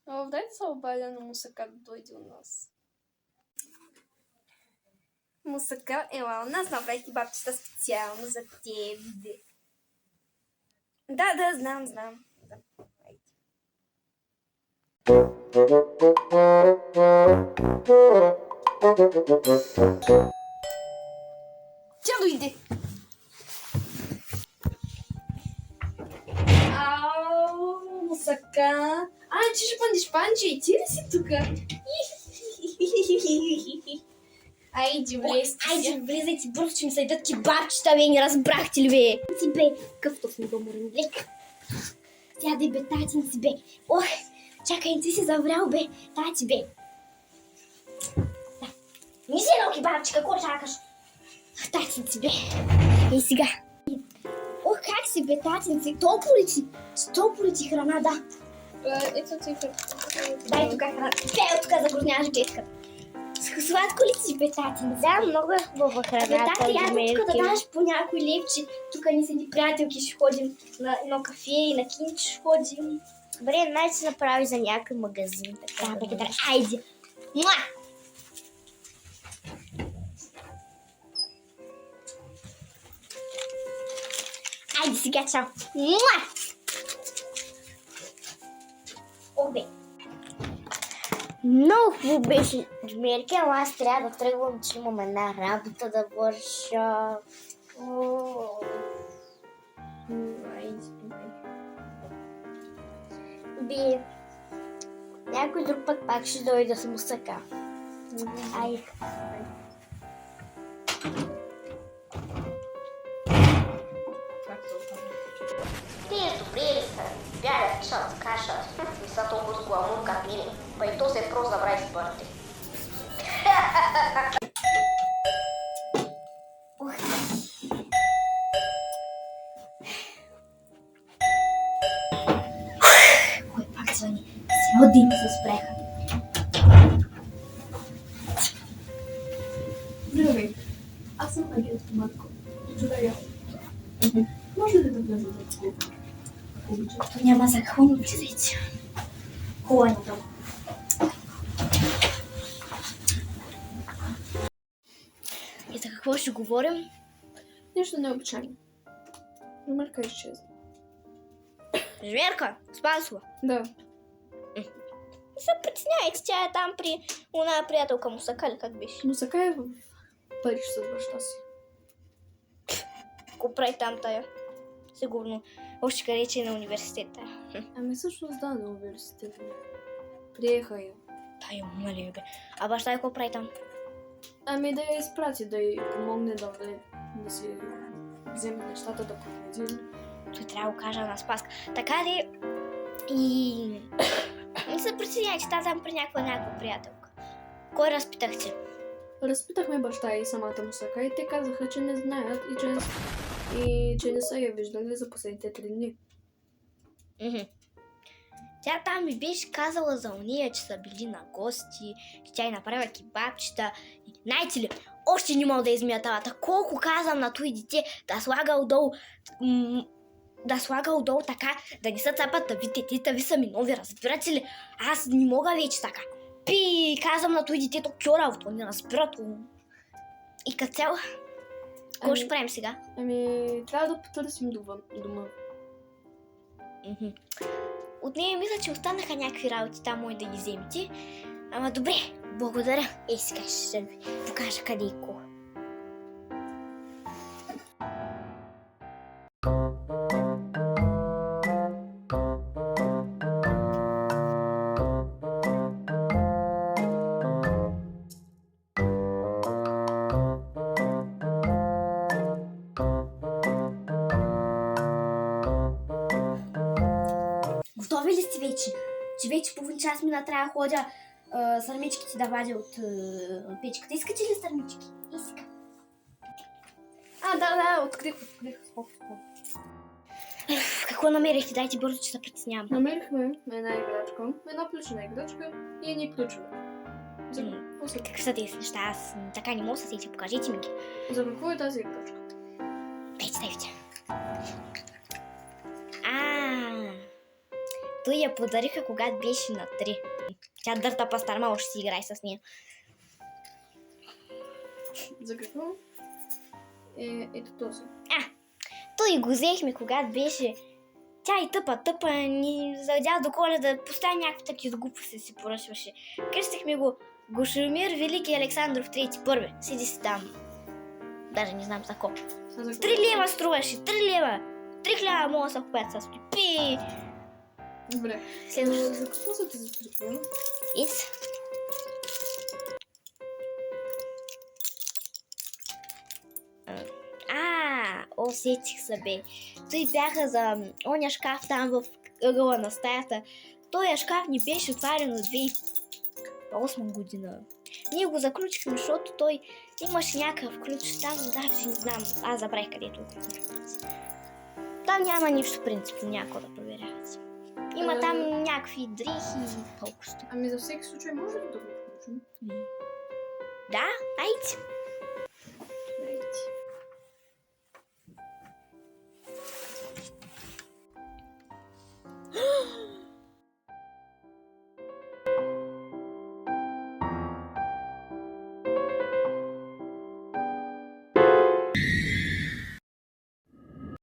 Дайте се обадя на Мусака да дойде у нас. Мусака, ела у нас, направих ти бабчета специално за теб. Да, знам. Тя дойде. Ау, Мусака. Че ще панчи, ти ли си тук? Айде, влизайте бързо, че ми съдят кебабчета, бе, не разбрахте ли, бе? Ти, бе, къвто съм доморен лек. Сядай, бе, татин си, бе. Ох, чакай, ти си заврял, бе, тати, бе. Да. Не си едно кебабче, какво чакаш? Татин си, бе. И сега. Ох, как си, бе, татин си? Толкова ли ти храна, да? Ето ти храна. Дай тук храна. Пей тук загруняваш детка. Сладко ли си, бе, татин? Да, много е хубава храна. Бе, тати, я тук да даш по някой левче. Тук ни седи приятелки, ще ходим на едно кафе и на кинче ще ходим. Добре, най се направи за някой магазин. Да, айде. Муа! Айде сега, чао. Муа! Обе. Много хубаво беше, Джумерки, ама аз трябва да тръгвам, че имам една работа да върша. Би, някой друг път пак ще дойде с Мусака. Ай. Тие добри ли са? Бягат, пишат, кашат. Не са толкова с гламур, как мили. Па и то се просто забрави с бърти. Кой пак звъни? Цял ден се спреха. Здравей, аз съм агент Матко. Чудая. Може ли да влеза в клуб? То няма за какво, но влизайте. Хубаво е на дома. И за какво ще говорим? Нещо необичайно. Жумерка изчезна. Жумерка, спасла. Да. Не се притесняйте, тя е там при една приятелка Мусака, ли как беше? Мусака е в Париж с баща си. Го прави там тая. Сигурно. Още къде, че е на университета. Ами всъщност да, на университета. Приеха я. Тая умали, бе. А баща какво прави там? Ами да я изпрати, да й помогне да си вземе нещата, да подреди. Той трябва да го кажа на Спаска. Така ли и... Не се притесняйте, там при някаква приятелка. Кой разпитахте? Разпитахме баща и самата Мусака и те казаха, че не знаят и че не са я виждали за последните 3 дни. Тя там ми беше казала за уния, че са били на гости, че тя й направила кебабчета. Знаете ли, още не мога да измия талата. Колко казвам на той дете да слага отдолу така, да не се цапат да ви детета ви са ми нови, разбирате ли? Аз не мога вече така. Казвам на той детето кьоравото, не разбират. И като цяло, какво ще правим сега? Ами, трябва да потърсим дома. От нея мисля, че останаха някакви работи там, може да ги вземете. Ама добре, благодаря. Сега ще ви покажа къде и ко. Готови ли сте вече? Че вече половин час мина, трябва да ходя сърмичките да вадя от печката. Искате ли сърмички? Иска. Да, открих. Какво намерихте? Дайте бързо, че се притеснявам. Намерихме една играчка, една плюшена играчка и едни ключове. Как са тези неща? Аз така не мога да се сетя. Покажете ми ги. За какво е тази играчка? Дайте. Той я подариха, когато беше на 3. Тя дърта пастарма, още си играй с нея. За какво? Ето този. Той го взехме, когато беше... Тя и тъпа, ни завдя до Коледа, постоянно някакви такива глупости си поръчваше. Кръстихме го Гошемир Велики Александров III първи. Седи си там. Даже не знам за колко. 3 лева струваше, 3 лева. 3 хляба мога да се купят с пи. Добре. Следващото. За какво са тези трикова? Ис. Усетих се, бе. Той бяха за оня шкаф там в ъгъла на стаята. Той шкаф ни беше отварен от 2008 година. Ние го заключихме, защото той имаше някакъв ключ там, даже не знам, аз забравих където го. Там няма нищо принципно, някой да проверявате. Има там някакви дрехи и толкова. Ами за всеки случай може ли да го включим? Да, айде.